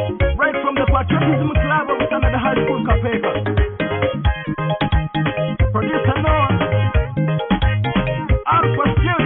Right from the Patriotism Club of Standard High School, Kapeka. Producer Noah. Alpha Studio.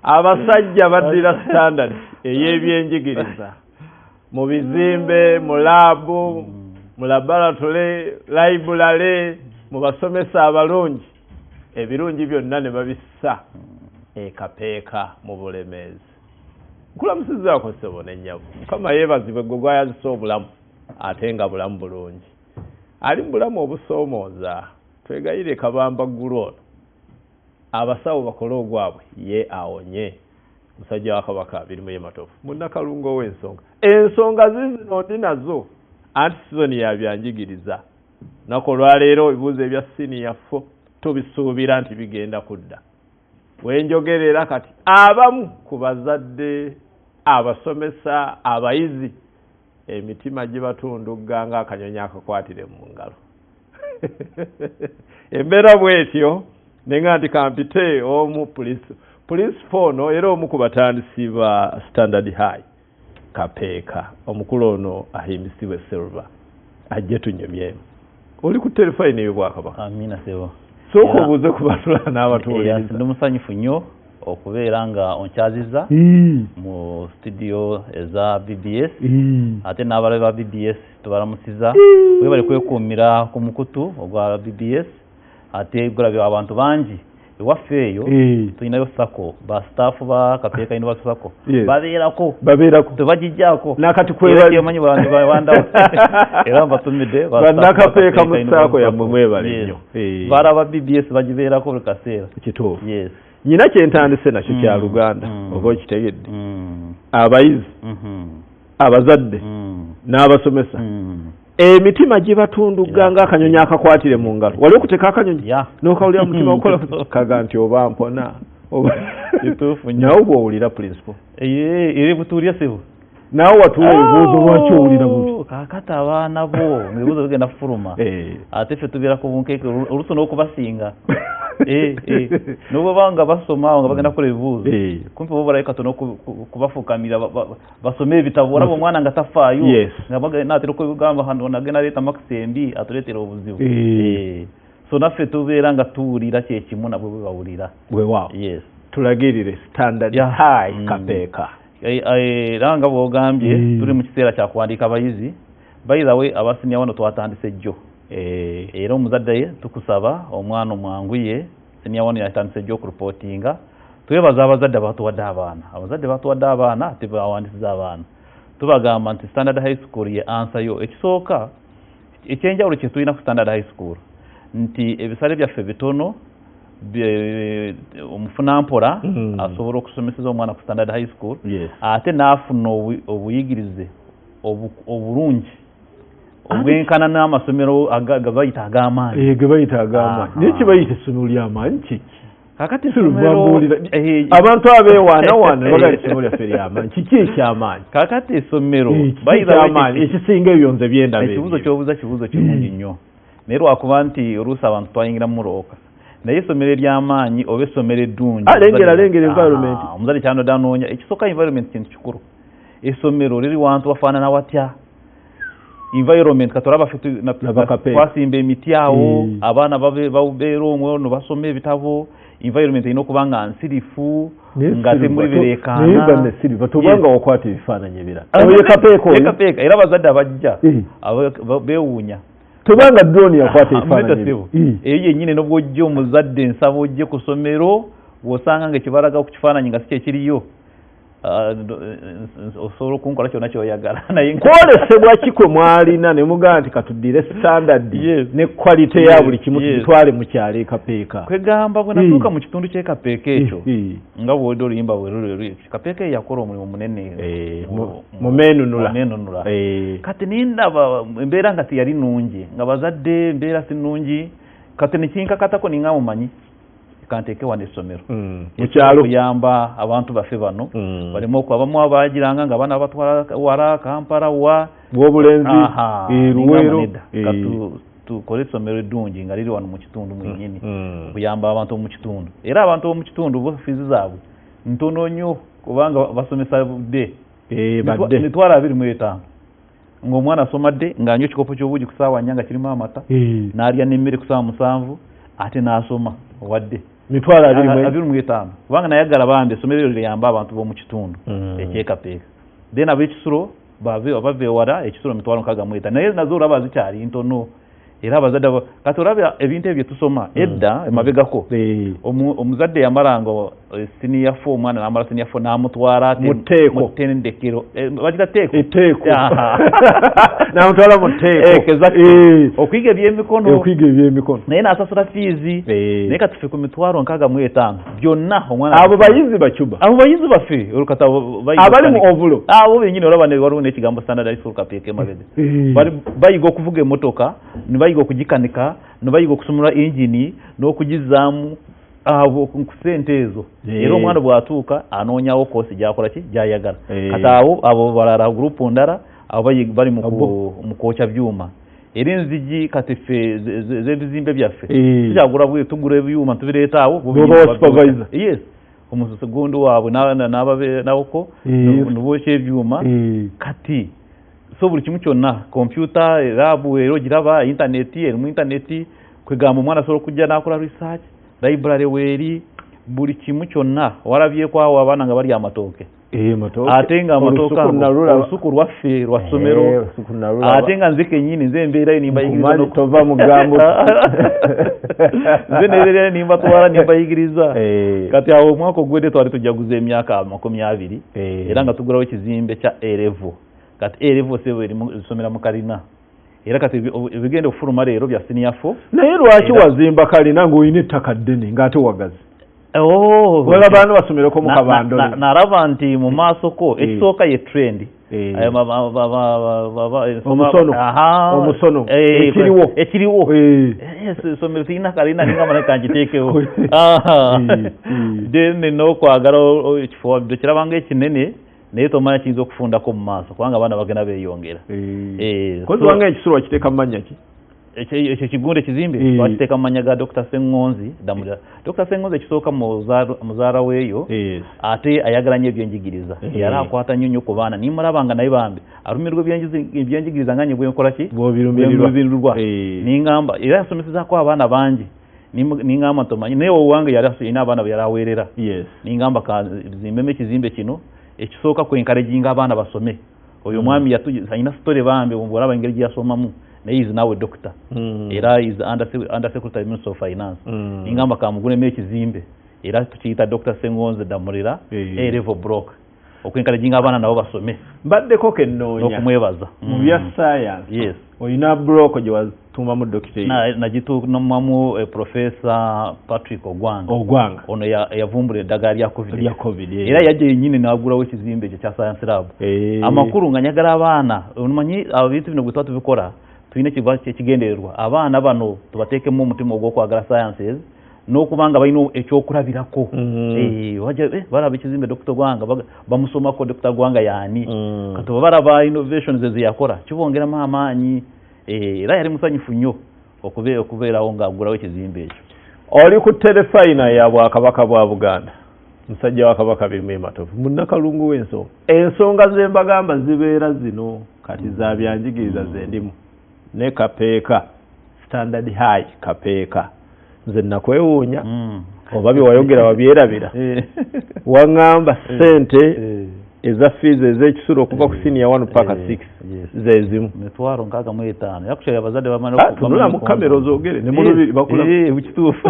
Abasajja baddira standard ey'ebyenjigiriza mu bizimbe, mu laabu, mu laboratory, library, mu basomesa abalungi, ebirungi byonna ne babissa Kapeeka mu Bulemeezi. Nkulamusizzaako ssebo n'ennyabo. Mukama yeebazibwe gwe gwayazisa obulamu ate nga bulamu bulungi. Ali mu bulamu obusoomooza, twegayire Kabamba ggulu ono. Abasawo bakole ogwabwe ye awonye. Musajja wa Kabaka birimu ye matofu. Munnakalungo w'ensonga. Ensonga zizino ndi nazo anti sizoni ya byanjigiriza. Nako lwaleero ebibuuzo ebya siniya 4 tubisuubira nti bigenda kudda. Wenjogerera kati abamu ku bazadde, abasomesa, abayizi, emitima gibatundugga nga akanyonyi akakwatire mu ngalo. Embeera bw'etyo nenga nti kampite omu police fono era omu ku batandisi ba Standard High Kapeeka omukulu ono ahimbisibwe Silver ajje tunyumyemu. Oli ku telefone eyo Bwakabaka. Amina sebo. Soko obuuze ku batula n'abatuuliriza. Ndi musanyufu nnyo okubeera nga onkyazizza mu studio eza BBS ate n'abalabe ba BBS tubalamusiza webale kwekuumira ku mukutu ogwa BBS ate gulabye abantu bangi ewaffe eyo tulinayo sako ba staff ba Kapeeka University sako babeerako tebagijjaako nakati kwebali omanyi bantu bawanda era batumidde ba Kapeeka mu sako ya mwebale nnyo bara ba BBS bagibeerako buli kaseera kituufu. Yes. Nyina kyentandise nakyo kya Luganda oba okitegedde abayizi abazadde n'abasomesa emitima gibatundugga nga akanyonyi akakwatire mu ngalo. Wali okuteka akanyonyi n'okawulira mutima okola kaga nti oba mpona kituufu nawe bw'owulira principal eri butuulya sebo nawe watuula ebibuuzo lwaki owulira bubi kakati abaana bo ebibuuzo bigenda kufuluma ate ffe tubeera ku bunkeeke oluusi n'okubasinga n'obweba nga basoma nga bagenda kukola ebibuuzo kumpi bo balayo katono kubafukamira basome ebitabo olaba omwana nga tafaayo nga naatera okugamba hano nagenda leeta makisi embi atuleetera obuzibu so naffe tubeera nga tuwulira kyekimu nabwe bwe bawulira weewaawo tulagirire Standard High Kapeeka era nga bw'ogambye tuli mu kiseera kya kuwandiika abayizi bayizawe abasiniya wano twatandise jjo era omuzadde tukusaba omwana omwanguye siniya wano yatandise jjo okurupotinga twebaza abazadde batuwadde abaana abazadde batuwadde abaana ate bawandisiza abaana tubagamba nti Standard High School ye ansa yo ekisooka ekyenjawulo kye tulina ku Standard High School nti ebisale byaffe bitono omufunampola asobola okusomeseza omwana ku Standard High School ate n'afuna obuyigirize obulungi obwenkana n'amasomero gabayita ag'amaanyi gabayita ag'amaanyi naye kibayita essomero ly'amaanyi kiki kakati essomero abantu abeewaanawaana bagala essomero lyaffe ly'amaanyi kiki eky'amaanyi kakati essomero ekisinga ebyo nze byendaba ekibuuzo ky'obuuza kibuuzo kirungi nnyo naye lwakuba nti oluusi abantu twayingira mu looka naye essomero ery'amaanyi oba essomero eddungi lengera environment omuzadde kyanodde anoonya ekisooka environment kintu kikulu essomero liri wantu wafaanana watya environment katolaba twasimba emiti awo abaana babeera omwo no basoma ebitabo environment erina okuba nga nsirifu nga temuli bireekaana tobanga wakwata ebifaananyi ebirala Kapeeka era abazadde abajja beewuunya tobanga drone yakwata ebifaananyi eyo yennyini n'obwojja omuzadde nsaba ojje ku ssomero wosanga ngekibalaga ku kifaananyi nga si kye kiriyo osobola okunkola kyonna kyoyagala naye kwolesebwa kikwe mwalina ne mugamba nti katuddire standard ne quality ya buli kimu tutwale mu kyalo ekapeeka kwegamba bwe natuuka mu kitundu ky'ekapeeka ekyo nga bw'odde oluyimba kapeeka eyo yakola omulimu munene mu meenunula kati nindaba embeera nga teyali nnungi nga bazadde embeera si nnungi kati nekinkakatako ninga mumanyi kanteeke wano essomero mukyalo kuyamba abantu baffe bano balimu abamu abagiranga nga abaana batwala wala Kampala wa bw'obulenzi Luweero tukole essomero eddungi nga liri wano mu kitundu mwennyini okuyamba abantu mu kitundu era abantu b'omu kitundu bo fiizi zaabwe ntono nnyo kubanga basomesa budde mitwalo 25 ng'omwana asoma dde ng'anywa ekikopo ky'obuugi ku ssaawa 4 nga kirimu amata n'alya n'emmere ku ssaawa 7 ate n'asoma wadde mitwalo 25 kubanga nayagala bambi essomero eryo liyamba abantu b'omu kitundu ekyekapeeka then ab'ekisulo bava ewala ekisulo mitwalo 65 naye nazo olaba zikyali ntono era abazadde kati olaba ebintu ebyo tusoma edda emabegako omuzadde yamalanga senior 4 omwana n'amala senior 4 n'amutwala mu ttendekero bagira teeko n'amutwala mu tteeko okuyiga ebyemikono naye n'asasula fiizi naye kati ffe ku mitwalo 65 byonna omwana abo bayizi bacuba abo bayizi baffe olukata abali mu ovulo abo bennyini olaba waliwo n'ekigambo standardized school kapeeka emabega bayiga okuvuga emmotoka bayiga okugikanika bayiga okusumula engine n'okugizaamu abo ku ssente ezo era omwana bw'atuuka anoonyawo koosi gyakola ki gyayagala kati abo balala gurupu ndala abo bali mu kwokya byuma era enzigi kati ffe z'ebizimbe byaffe tukyagula bwe tugula ebyuma tubireeta awo yes omusegundu waabwe n'abako nibookya ebyuma kati so buli kimu kyonna kompyuta laabu ero giraba intaneti erimu intaneti kwegamba omwana asobola okujja n'akola research library weeri buli kimu kyonna walabyeko awo abaana nga bali amatooke ate nga amatooke olusuku lwaffe lwa ssomero ate nga nze kennyini nze embeerayo nimbayigiriza tova mugambo nze nebeerayo nimbatwala nimbayigiriza kati awo omwaka ogwedde twali tujaguza emyaka 20 era nga tugulawo ekizimbe kya A-level kati A-level sebo erisomera mu kalina era kati ebigenda okufuluma leero bya senior 4 naye lwaki wazimba kalina ng'olina ettaka ddene ng'ate wagazi wala baana basomereko mu kabando nalaba nti mu maasoko ekisooka ye trend omusono ekiriwo somero tirina kalina ninga mane kanjiteekewo then n'okwagala ekifo kirabanga ekinene naye tomanya kiyinza okufundako mu maaso kubanga abaana bagenda beeyongera kozibanga ekisulo wakiteeka mu mannya ki ekyo kigunde ekizimbe bakiteeka mu mannya ga Dr. Ssengonzi Damulira. Dr. Ssengonzi ekisooka muzaala weeyo ate ayagala nnyo ebyenjigiriza yali akwata nnyo ku baana nimulabanga naye bambi alumirwa ebyenjigiriza nga nye bwenkola ki bwebirumirwa ningamba era yasomesezaako abaana bangi ningamba tomanyi naye owange yali alina abaana be yali aweerera ningamba kazimbemu ekizimbe kino ekisooka kwenkaraginga abaana basome oyo mwami alina sitole bambi olaba engeri gye yasomamu naye is now a doctor era is under secretary minister of finance ingamba kamugulemu ekizimbe era tukiyita Dr. Ssengonzi Damulira A-level block okwenkaraginga abaana nabo basome mbaddeko kennoonya n'okumwebaza mu bya science olina block gye watuumamu dokita nagituumamu Professor Patrick Ogwanga ono yavumbula eddagala lya covid era yajja yennyini n'agulawo ekizimbe ekyo kya science lab amakulu nga nyagala abaana omanyi ebintu bino bwe tuba tubikola tulina ekigendererwa abaana bano tubateekemu omutima ogw'okwagala sciences n'okubanga balina ekyokulabirako balaba ekizimbe Dr. Gwanga bamusomako Dr. Gwanga yaani kati balaba innovations eziyakola kibongeramu amaanyi era yali musanyufu nnyo okubeerawo ng'agulawo ekizimbe ekyo oli ku terefayina ya Bwakabaka bwa Buganda musajja wa Kabaka Birima Matovu munnakalungu w'ensonga ensonga ze mbagamba zibeera zino kati za byanjigiriza zendimu ne kapeeka standard high kapeeka nze nakwewuunya oba bye wayogera wabyerabira waŋŋamba ssente eza fees ez'ekisulo okuva ku senior 1 paka 6 zezimu emitwalo 65 yakushaya abazadde bamala tunula mu kamera ozogere ne mu lubiri bakula bukituufu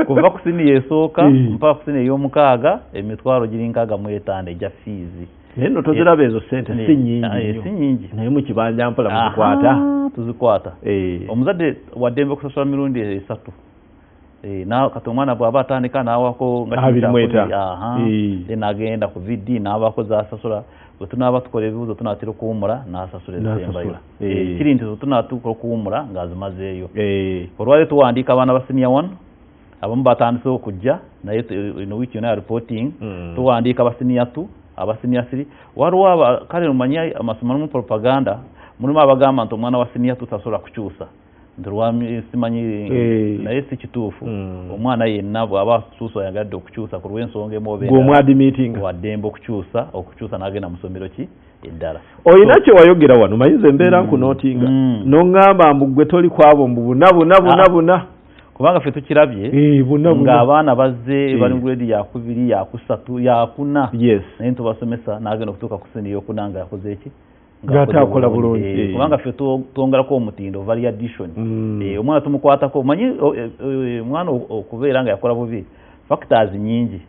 kuva ku senior esooka mpaka ku senior ey'omukaaga emitwalo giri 65 egya fees naye no toziraba ezo sente si nyingi naye mu kibanja mpola tuzikwata omuzadde waddembe okusasula mirundi 3 na kati omwana bw'aba atandika n'awako n'agenda ku vidi n'abako zasasula bwe tunaaba tukola ebibuuzo tunaatera okuwumula n'asasula ezisembayo kiri nti tunaatuuka okuwumula ng'azimazeeyo olwali tuwandiika abaana ba senior 1 abamu batandise okujja naye ino wiiki yona ya reporting tuwandiika aba senior 2 aba senior 3 waliwo kale omanyi amasomo mu propaganda mulimu abagamba nti omwana wa senior 2 tasobola kukyusa nti simanyi naye si kituufu omwana yenna bw'aba asuusa oyagadde okukyusa ku lw'ensonga wadembe okukyusa n'agenda mu ssomero ki eddala olina kye wayogera wano mayinza embeera nkunootinga n'oŋŋamba mbu ggwe toli kwabo mbu buna kubanga ffe tukirabye ng'abaana bazze bali mu grade yakubiri yakusatu yakuna naye ntubasomesa n'agenda okutuuka ku senior ey'okuna nga yakoze eki ngatakola bulungi kubanga ffe twongerako omutindo value addition omwana tumukwatako manyi omwana okubeera nga yakola bubi factors nyingi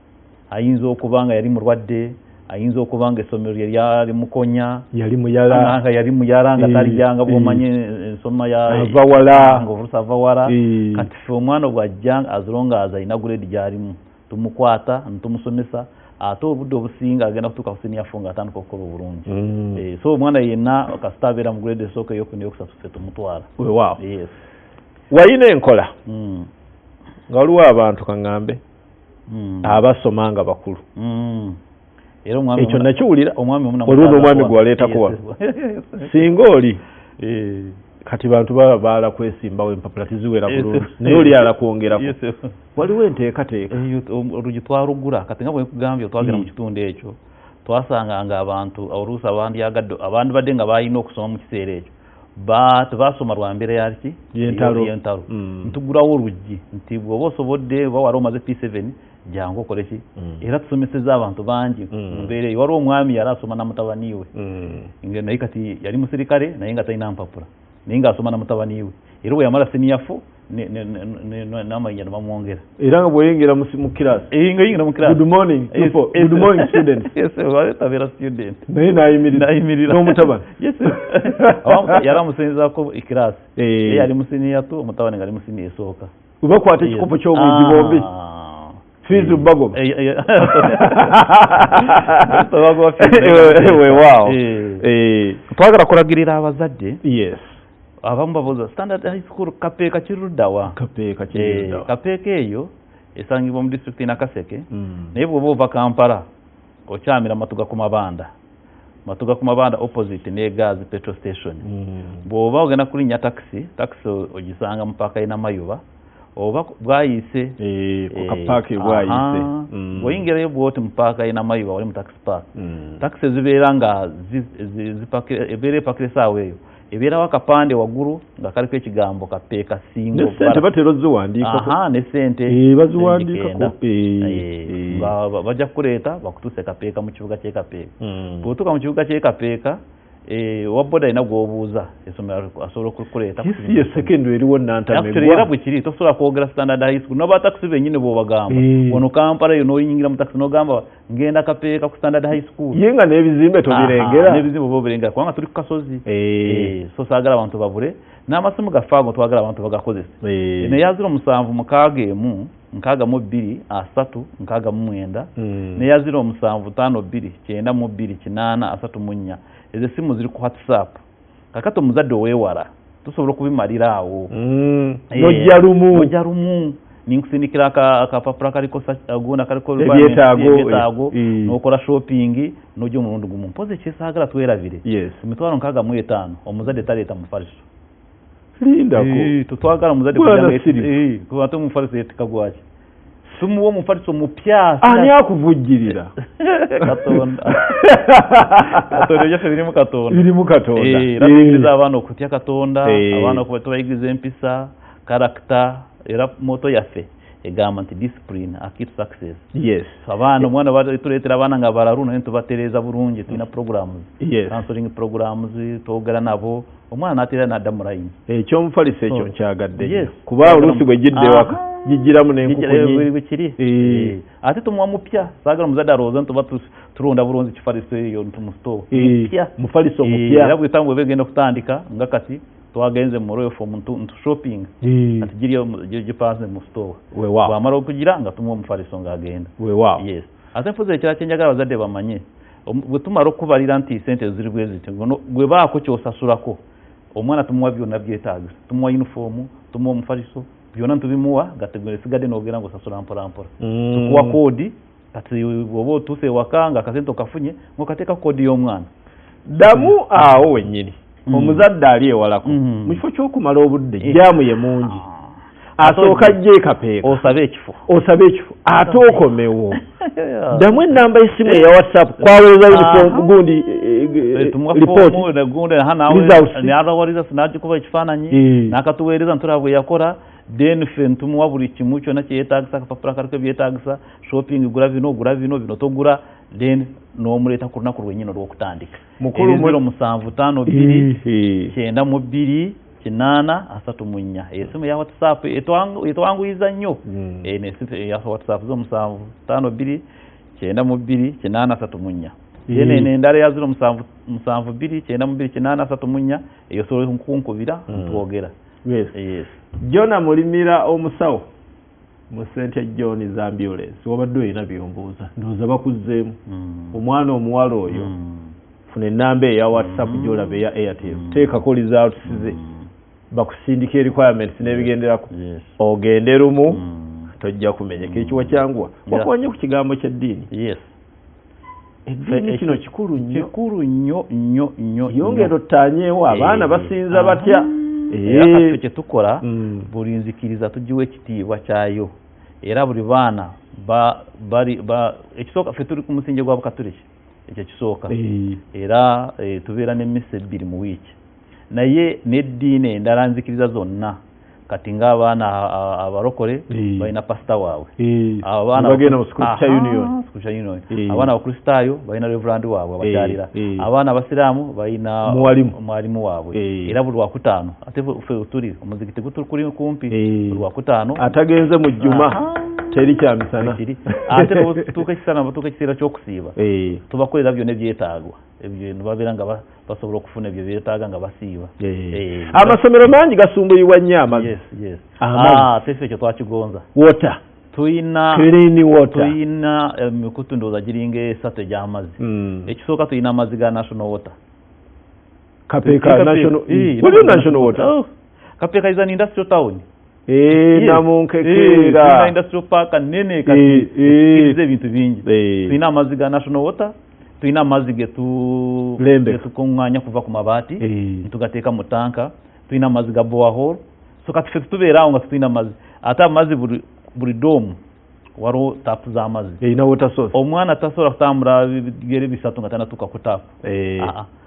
ayinza okuba nga yali mulwadde ayinza okuba nga essomero lye lyali mukonya yali muyala nga talijanga bw'omanyi ensoma ng'oluusi ava wala kati ffe omwana bw'ajja azilonga alina grade gy'alimu tumukwata nitumusomesa ate obudde obusinga agenda kutuuka ku senior 4 ng'atandika okukola obulungi so omwana yenna kasita abeera mu grade esooka ey'okuna ey'okusatu ffe tumutwala weewaawo wayina enkola nga waliwo abantu kaŋŋambe abasoma nga bakulu ekyo nakiwulira olwo omwami gwe waleetako wano singa oli kati bantu baba baala kwesimbawo empapula tiziwera bulungi naye oli ala kwongerako waliwo enteekateeka olugi twalugula kati nga bwe nkugambye twagera mu kitundu ekyo twasanga nga abantu oluusi abandi badde nga balina okusoma mu kiseera ekyo tebasoma lwa mbeera yaki y'entalo ntugulawo oluggi nti bw'oba osobodde oba wali omaze P7 jangu okole ki era tusomeseza abantu bangi mbeera eyo waliwo omwami yali asoma na mutabani we naye kati yali musirikale naye nga talina mpapula naye ng'asoma na mutabani we era bwe yamala senior 4 n'amannya ne bamwongera era nga bw'oyingira mu kirasi nga yingira mu kirasi good morning student tabeera student naye n'ayimirira n'omutabani yali amusinzaako ikirasi ye yali mu senior 2 omutabani nga ali mu senior esooka bakwata ekikopo ky'obwigi bombi fiizi bagoma weewaawo twagala kulagirira abazadde yes abamu babuuza standard high school kapeeka kiruddawa kapeeka eyo esangibwa mu district ya Nakaseke naye bw'oba ova Kampala okyamira Matuga ku mabanda opposite ne gas petrol station bw'oba ogenda kulinnya taxi ogisanga mu paaka y'e Namayuba oba bwayise kukapaaki bwayise bw'oyingirayo bw'oti mu paaka y'e Namayuba wali mu taxi park taxi zibeera nga ebeera epakira essaawa eyo ebeerawo akapande waggulu nga kaliko ekigambo kapeeka singo nesente batera oziwandiikako nesente baziwandiikako nga bajja kukuleeta bakutuuse kapeeka mu kibuga ky'ekapeeka bw'otuuka mu kibuga ky'ekapeeka wabboda alina gw'obuuza essomero asobola okukuleeta kisi ye secondary eriwo Nantamegwa era bwe kiri tosobola kwogera standard high school n'oba taxi bennyini bw'obagamba wano Kampala eyo n'oyingira mu taxi n'ogamba ngenda kapeeka ku standard high school ye nga n'ebizimbe tobirengera n'ebizimbe oba obirengera kubanga tuli ku kasozi so saagala abantu babule n'amasimu gaffe ago twagala abantu bagakozesa naye 0776 62 3 69 ne 0775 2 8 34 ezo simu ziri ku WhatsApp kakati omuzadde oweewala tusobola okubimalira awo nojja lumu ninkusindikira akapapula kaliko agona kaliko ebyetaago n'okola shopping n'ojja omulundi gumu mpozi ekyesaagala twerabire emitwalo 65 omuzadde taleeta mufaliso lindako tutwagala omuzadde ate omufaliso yeetika gwaki tumuwa omufaliso mupya ani akuvujjirira katonda byaffe birimu katonda era tuyigiriza abaana okutya katonda abaana okuba tubayigiriza empisa karakita era moto yaffe egamba nti discipline akit success. Yes. Abana omwana tuleetera abaana nga balaruna naye tubatereeza bulungi tulina programs. Yes. Counseling programs twogera nabo omwana n'ateera n'adda mu layini. Ekyomufaliso ekyo nkyagadde. Yes. Kuba oluusi bwe gidde waka gijjiramu n'enkukunyi. Bwekiri. Ate tumuwa mupya saagala omuzadde alowooza nti tuba tulonda bulungi kifaliso eyo mu store. Mufaliso mupya. Era buli tamu bwe begenda okutandika nga kati twagenze mu royo for muntu shopping ati gipanze mu store bwamala okugira nga tumuwa omufaliso ng'agenda. Yes. Ate mfuza ekirala kyenjagala abazadde bamanye bwe tumala okubalira nti sente ziri bwe ziti gwe baako kyosasulako omwana tumuwa byonna byetaagisa tumuwa uniform tumuwa omufaliso byonna tubimuwa sigadde n'ogenda ng'osasula mpolampola tukuwa koodi kati bw'oba otuuse ewaka nga akasente okafunye ng'okateeka koodi y'omwana. Ddamu awo wennyini omuzadde ali ewalako mu kifo ky'okumala obudde jjaamu ye mungi asooka ajje kapeeka osabe ekifo ate okomewo ddamu ennamba y'essimu eya WhatsApp kwaweereza uniform gundi n'alawaliza sinagikuba ekifaananyi n'akatuweereza ntulaba bwe yakola then ffe ntumuwa buli kimu kyonna kyeyetaagisa akapapula kaliko ebyetaagisa shopping gula bino togula then n'omuleeta ku lunaku lwennyini olw'okutandika. Mukulu 0752 esimu ya WhatsApp etwanguyiza nnyo ya WhatsApp zo 0752 then endala ya 07292834 eyo sobola kunkubira ntwogera. Yes. Jona mulimira omusawo mu St. John's ambulance wabadde olina byombuuza ndowooza bakuzzeemu omwana omuwala oyo funa ennamba eya WhatsApp gy'olaba eya Airtel teekako results ze bakusindika requirements n'ebigenderako ogende lumu tojja kumenyeka ekiwa kyanguwa wakuwanye ku kigambo ky'eddiini. Eddiini kino kikulu nnyo yongera ottaanyeewo abaana basinza batya. Era kaffe kye tukola buli nzikiriza tugiwa ekitiibwa kyayo era buli baana ekisooka ffe tuli ku musingi gwa bukatuliki ekyo kisooka era tubeera n'emmisa 2 mu wiiki naye n'eddiini endala nzikiriza zonna kati ng'abaana abalokole balina pasita waabwe bagenda mu Scripture Union abaana abakristaayo balina reverand waabwe abakyalira abaana abasiraamu balina mwalimu waabwe era buli wakutaano ate ffe tuli omuzikiti gutuli kumpi buli wakutaano atagenze mu jjuma teri kyamisana ate tutuuka ekiseera ky'okusiiba tubakolera byonna ebyetaagwa ebyo babeera nga basobola okufuna ebyo byetaaga nga basiiba. Amasomero mangi gasumbuyibwa nnyo amazzi. Ate ffe ekyo twakigonza tuyina emikutu ndowooza giringa 3 egy'amazzi. Ekisooka tuyina amazzi ga national water. Kapeeka national water. Kapeeka is an industrial town. Namunkekeera industrial park nene kati ikize ebintu bingi. Tuyina amazzi ga national water tuyina amazzi getukuŋŋaanya kuva ku mabaati tugateeka mu tanka tuyina amazzi ga borehole so kati ffe tubeeraawo nga tuyina amazzi ate amazzi buli doomu waliwo taapu z'amazzi erina water source omwana tasobola kutambula bigere 3 nga tanatuuka ku taapu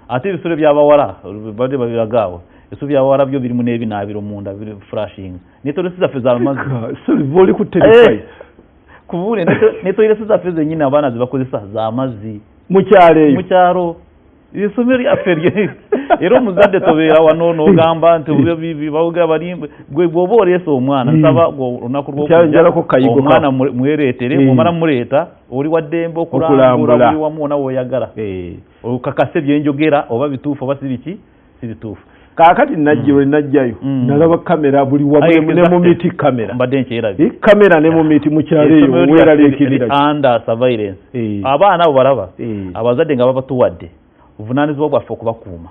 ate ebisolo by'abawala badde babiragaawo ebisolo by'abawala byo birimu n'ebinaabiro munda biri flashing naye tolesi zaffe z'amazzi oli ku telefone kubuule ne toyiresi zaffe zennyini abaana zibakozesa z'amazzi mukyalo isomero lyaffe era omuzadde tobeera wano n'ogamba nti bawuga balimbe gwe bw'oba oleesa omwana nsaba olunaku lw'okujja omwana mwereetere mwomala muleeta oli waddembe okulambula buli wamu wona w'oyagala okakase byenjogera oba bituufu oba si biki si bituufu. Kaakati najjayo nalaba kamera buli wamu ne mu miti kamera mbadde nkyerabye kamera ne mu miti mukyalo eyo weeraliikirira under surveillance abaana abo balaba abazadde nga babatuwadde obuvunaanyizibwa bwaffe okubakuuma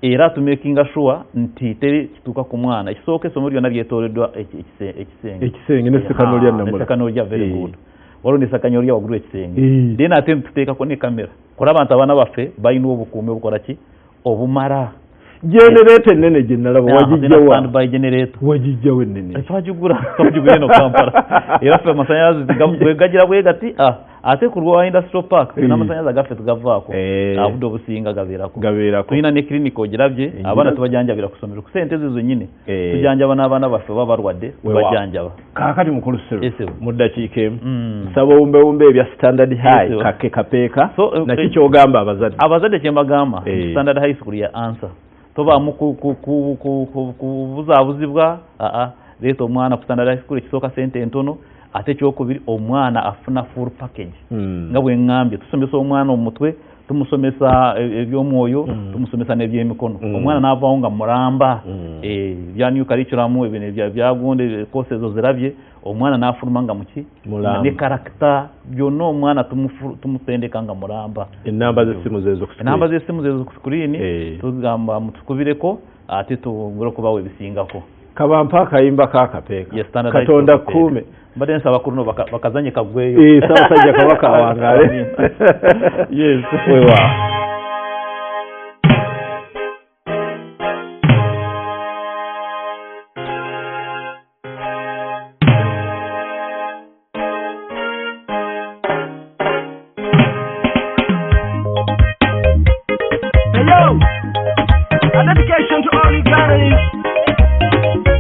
era tumakinga sure nti teri kituuka ku mwana ekisooka essomero lyonna lyetooloddwa ekisenge nesekano lya very good waliwo nesekano lya waggulu ekisenge then ate tuteekako ne kamera kulaba nti abaana baffe balina obukuumi obukola ki obumala. Generator nene gye nalaba wagijjawo ennene twagigula eno Kampala era ffe amasanyalaze bwe gagira bwe gati ate ku lwa industrial park n'amasanyalaze gaffe tugavaako abudde obusinga gabeerako tulina ne clinic ogirabye abaana tubajanjabira ku ssomero ku ssente ezo zennyini tujanjaba n'abaana baffe baba balwadde tubajanjaba kaakati mukulu Ssero mu ddakiika emu nsaba owumbewumbe ebya standard high kake kapeeka naki kyogamba abazadde kye mbagamba standard high school ya answer tobaamu kubuzaabuzibwa leeta omwana ku standard high school ekisooka ssente entono ate ekyokubiri omwana afuna full package nga bwe ŋŋambye tusomesa omwana omutwe tumusomesa ebyomwoyo tumusomesa n'ebyemikono omwana n'avaawo nga mulamba bya new curriculum ebyo byagonde course ezo zirabye omwana n'afuluma nga muki ne karakita byonna omwana tumutendeka nga mulamba enamba z'essimu zezo ku screen tugamba mutukubireko ate tugule okubawa ebisingako kabampa akayimba kakapeeka katonda kuume mbadde nsaba kuno bakazanye kagweyo Ssaabasajja Kabaka awangaale yes wewa A dedication to all Ugandans,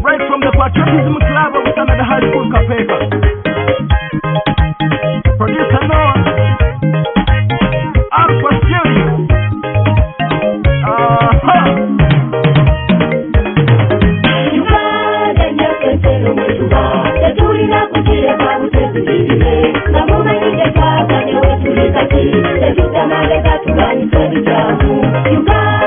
right from the Patriotism Club of Standard High School Kapeka. Producer Noah, Alpha Studio. Uganda nyakesero mwetuba, tetulina kukireka butezigirire, namumanyike twaganye wetuli kati, tetutamale katuganyisa ebikyamu. Uganda